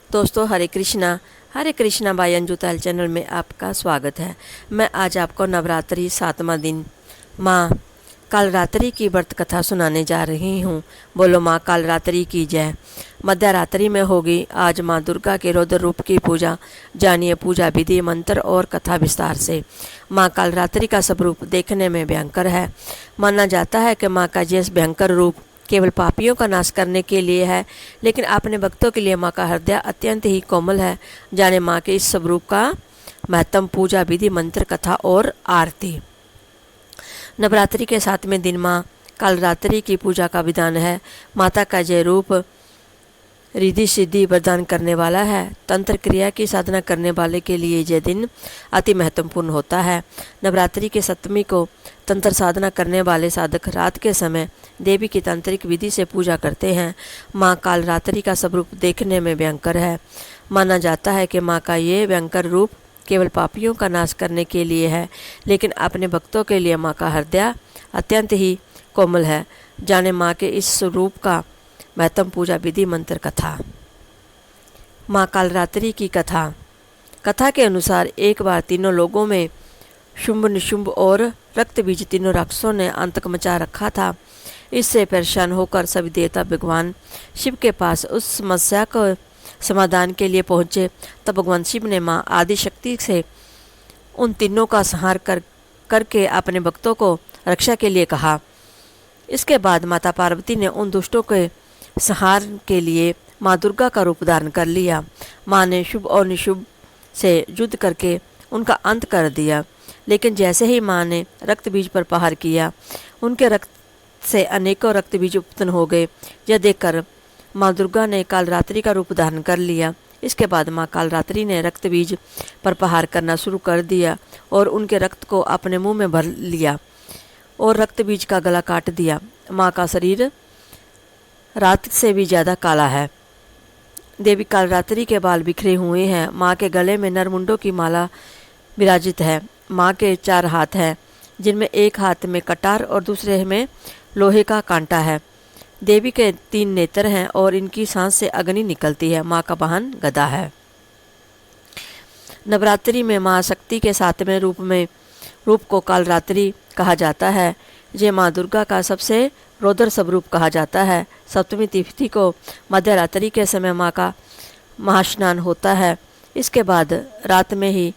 दोस्तों हरे कृष्णा बाई अंजू ताल चैनल में आपका स्वागत है। मैं आज आपको नवरात्रि 7वां दिन माँ कालरात्रि की व्रत कथा सुनाने जा रही हूँ। बोलो माँ कालरात्रि की जय। मध्यरात्रि में होगी आज माँ दुर्गा के रौद्र रूप की पूजा। जानिए पूजा विधि, मंत्र और कथा विस्तार से। माँ कालरात्रि का स्वरूप देखने में भयंकर है। माना जाता है कि माँ का यह भयंकर रूप केवल पापियों का नाश करने के लिए है, लेकिन अपने भक्तों के लिए माँ का हृदय अत्यंत ही कोमल है। जाने माँ के इस स्वरूप का महत्व, पूजा विधि, मंत्र, कथा और आरती। नवरात्रि के 7वें दिन माँ कालरात्रि की पूजा का विधान है। माता का यह रूप रिद्धि सिद्धि वरदान करने वाला है। तंत्र क्रिया की साधना करने वाले के लिए यह दिन अति महत्वपूर्ण होता है। नवरात्रि के 7वीं को तंत्र साधना करने वाले साधक रात के समय देवी की तांत्रिक विधि से पूजा करते हैं। माँ कालरात्रि का स्वरूप देखने में भयंकर है। माना जाता है कि माँ का ये भयंकर रूप केवल पापियों का नाश करने के लिए है, लेकिन अपने भक्तों के लिए माँ का हृदय अत्यंत ही कोमल है। जाने माँ के इस स्वरूप का महत्व, पूजा विधि, मंत्र, कथा। माँ कालरात्रि की कथा। कथा के अनुसार एक बार तीनों लोगों में शुंभ, निशुंभ और रक्त बीज तीनों राक्षसों ने आतंक मचा रखा था। इससे परेशान होकर सभी देवता भगवान शिव के पास उस समस्या को समाधान के लिए पहुँचे। तब भगवान शिव ने माँ आदि शक्ति से उन तीनों का संहार करके अपने भक्तों को रक्षा के लिए कहा। इसके बाद माता पार्वती ने उन दुष्टों के संहार के लिए माँ दुर्गा का रूप धारण कर लिया। माँ ने शुभ और निशुभ से युद्ध करके उनका अंत कर दिया, लेकिन जैसे ही माँ ने रक्त बीज पर प्रहार किया, उनके रक्त से अनेकों रक्त बीज उत्पन्न हो गए। यह देखकर माँ दुर्गा ने कालरात्रि का रूप धारण कर लिया। इसके बाद माँ कालरात्रि ने रक्त बीज पर प्रहार करना शुरू कर दिया और उनके रक्त को अपने मुंह में भर लिया और रक्त बीज का गला काट दिया। माँ का शरीर रात से भी ज़्यादा काला है। देवी कालरात्रि के बाल बिखरे हुए हैं। माँ के गले में नरमुंडों की माला विराजित है। माँ के 4 हाथ हैं, जिनमें एक हाथ में कटार और दूसरे में लोहे का कांटा है। देवी के 3 नेत्र हैं और इनकी सांस से अग्नि निकलती है। माँ का वाहन गदा है। नवरात्रि में माँ शक्ति के 7वें रूप को कालरात्रि कहा जाता है। ये माँ दुर्गा का सबसे रौद्र स्वरूप कहा जाता है। 7वीं तिथि को मध्यरात्रि के समय माँ का महास्नान होता है। इसके बाद रात में ही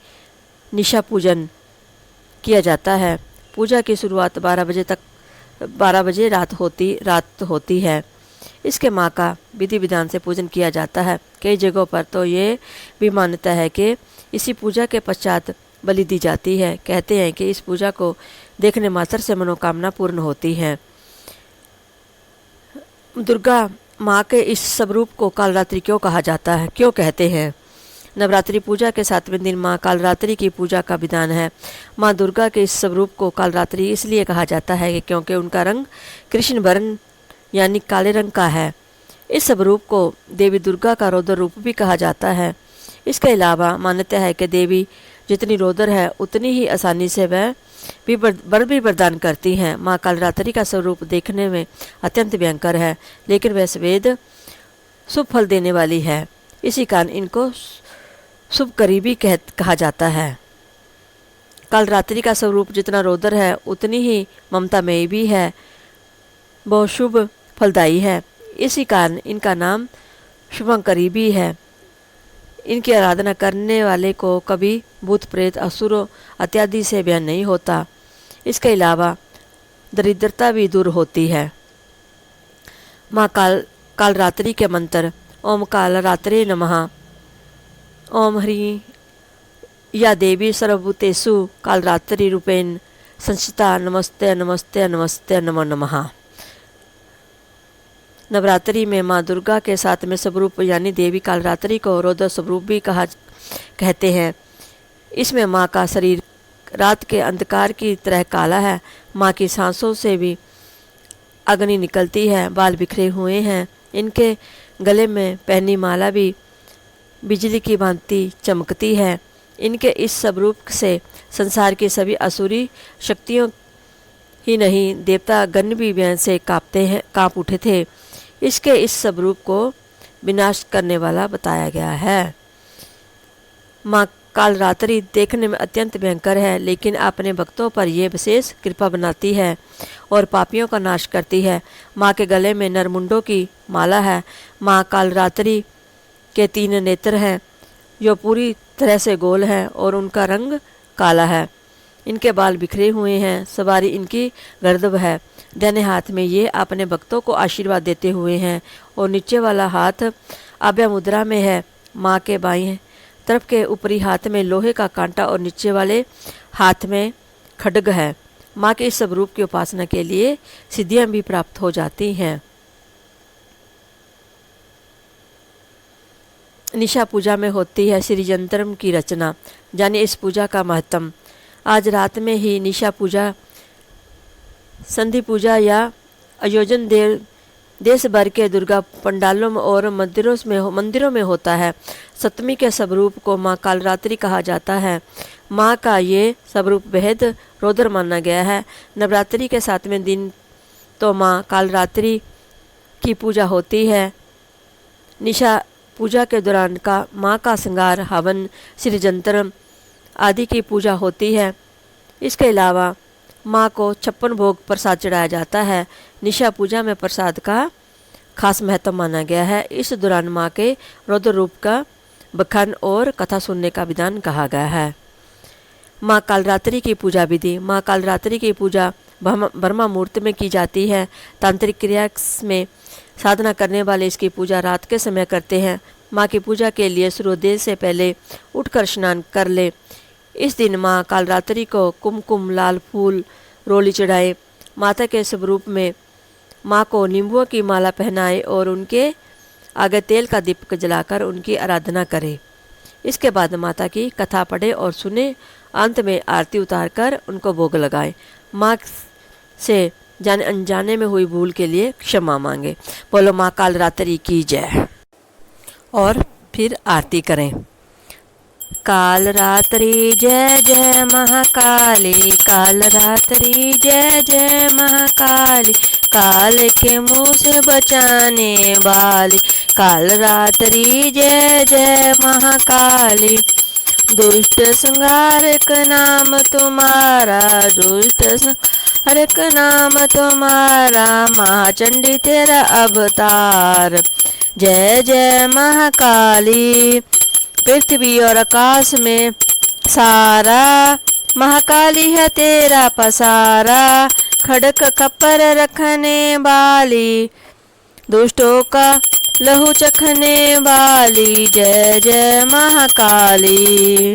निशा पूजन किया जाता है। पूजा की शुरुआत 12 बजे रात होती है। इसके माँ का विधि विधान से पूजन किया जाता है। कई जगहों पर तो ये भी मान्यता है कि इसी पूजा के पश्चात बलि दी जाती है। कहते हैं कि इस पूजा को देखने मात्र से मनोकामना पूर्ण होती है। दुर्गा माँ के इस स्वरूप को कालरात्रि क्यों कहा जाता है, क्यों कहते हैं? नवरात्रि पूजा के 7वें दिन माँ कालरात्रि की पूजा का विधान है। माँ दुर्गा के इस स्वरूप को कालरात्रि इसलिए कहा जाता है कि क्योंकि उनका रंग कृष्ण वर्ण यानी काले रंग का है। इस स्वरूप को देवी दुर्गा का रौद्र रूप भी कहा जाता है। इसके अलावा मान्यता है कि देवी जितनी रौद्र है उतनी ही आसानी से वह भी वरदान करती हैं। माँ कालरात्रि का स्वरूप देखने में अत्यंत भयंकर है, लेकिन वह स्वेद शुभ फल देने वाली है। इसी कारण इनको शुभ करीबी कहा जाता है। कालरात्रि का स्वरूप जितना रौद्र है उतनी ही ममतामयी भी है, बहुत शुभ फलदायी है। इसी कारण इनका नाम शुभंकरी भी है। इनकी आराधना करने वाले को कभी भूत प्रेत, असुरों इत्यादि से भय नहीं होता। इसके अलावा दरिद्रता भी दूर होती है। माँ कालरात्रि के मंत्र। ओम कालरात्रे नमः। ओम ह्रीं या देवी सर्वभूतेषु कालरात्रि रूपेण संस्थिता नमस्ते नमस्ते नमस्ते नमो नमः। नवरात्रि में माँ दुर्गा के 7वें स्वरूप यानी देवी कालरात्रि को रौद्र स्वरूप भी कहते हैं। इसमें माँ का शरीर रात के अंधकार की तरह काला है। माँ की सांसों से भी अग्नि निकलती है। बाल बिखरे हुए हैं। इनके गले में पहनी माला भी बिजली की भांति चमकती है। इनके इस स्वरूप से संसार की सभी असुरी शक्तियों ही नहीं, देवता गण भी भय से कांप उठे थे। इसके इस स्वरूप को विनाश करने वाला बताया गया है। माँ कालरात्रि देखने में अत्यंत भयंकर है, लेकिन अपने भक्तों पर यह विशेष कृपा बनाती है और पापियों का नाश करती है। माँ के गले में नरमुंडों की माला है। माँ कालरात्रि के 3 नेत्र हैं जो पूरी तरह से गोल हैं और उनका रंग काला है। इनके बाल बिखरे हुए हैं, सवारी इनकी गर्दभ है। दाहिने हाथ में ये अपने भक्तों को आशीर्वाद देते हुए हैं और नीचे वाला हाथ अभय मुद्रा में है। माँ के बाएं तरफ के ऊपरी हाथ में लोहे का कांटा और नीचे वाले हाथ में खड्ग है। माँ के इस स्वरूप की उपासना के लिए सिद्धियां भी प्राप्त हो जाती हैं। निशा पूजा में होती है श्री यंत्रम की रचना। जानिए इस पूजा का महत्व। आज रात में ही निशा पूजा, संधि पूजा या आयोजन देश भर के दुर्गा पंडालों में और मंदिरों में होता है। सप्तमी के स्वरूप को माँ कालरात्रि कहा जाता है। माँ का ये स्वरूप बेहद रौद्र माना गया है। नवरात्रि के 7वें दिन तो माँ कालरात्रि की पूजा होती है। निशा पूजा के दौरान का माँ का श्रृंगार, हवन, श्री यंत्रम आदि की पूजा होती है। इसके अलावा माँ को 56 भोग प्रसाद चढ़ाया जाता है। निशा पूजा में प्रसाद का खास महत्व माना गया है। इस दौरान माँ के रौद्र रूप का बखान और कथा सुनने का विधान कहा गया है। माँ कालरात्रि की पूजा विधि। माँ कालरात्रि की पूजा ब्रह्मा मुहूर्त में की जाती है। तांत्रिक क्रिया में साधना करने वाले इसकी पूजा रात के समय करते हैं। माँ की पूजा के लिए सूर्योदय से पहले उठकर स्नान कर ले। इस दिन माँ कालरात्रि को कुमकुम, लाल फूल, रोली चढ़ाए। माता के स्वरूप में माँ को नींबुओं की माला पहनाए और उनके आगे तेल का दीपक जलाकर उनकी आराधना करे। इसके बाद माता की कथा पढ़े और सुने। अंत में आरती उतारकर उनको भोग लगाए। माँ से जाने अनजाने में हुई भूल के लिए क्षमा मांगे। बोलो माँ कालरात्रि की जय। और फिर आरती करें। कालरात्रि जय जय महाकाली, कालरात्रि जय जय महाकाली, काल के मुँह से बचाने वाली, कालरात्रि जय जय महाकाली। दुष्ट संहारक नाम तुम्हारा, दुष्ट संहारक नाम तुम्हारा, महाचंडी तेरा अवतार। जय जय महाकाली। पृथ्वी और आकाश में सारा महाकाली है तेरा पसारा, खड़क कपर रखने वाली, दुष्टों का लहू चखने वाली। जय जय महाकाली।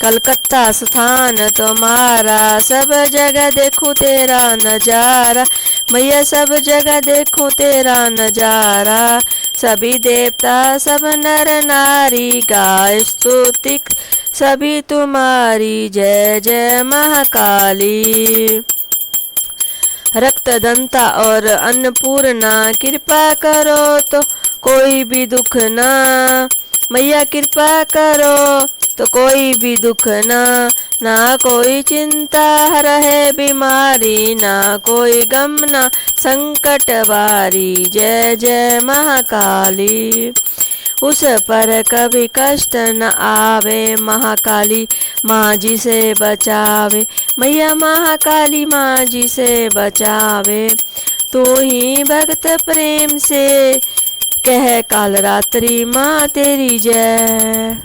कलकत्ता स्थान तुम्हारा, सब जगह देखूं तेरा नजारा, मैया सब जगह देखूं तेरा नजारा। सभी देवता सब नर नारी गाय स्तुति सभी तुम्हारी। जय जय महाकाली। रक्तदंता और अन्नपूर्णा, कृपा करो तो कोई भी दुख ना, मैया कृपा करो तो कोई भी दुख ना कोई चिंता रहे बीमारी, ना कोई गम ना संकट बारी। जय जय महाकाली। उस पर कभी कष्ट न आवे, महाकाली माँ जी से बचावे, मैया महाकाली माँ जी से बचावे। तू ही भक्त प्रेम से कह कालरात्रि माँ तेरी जय।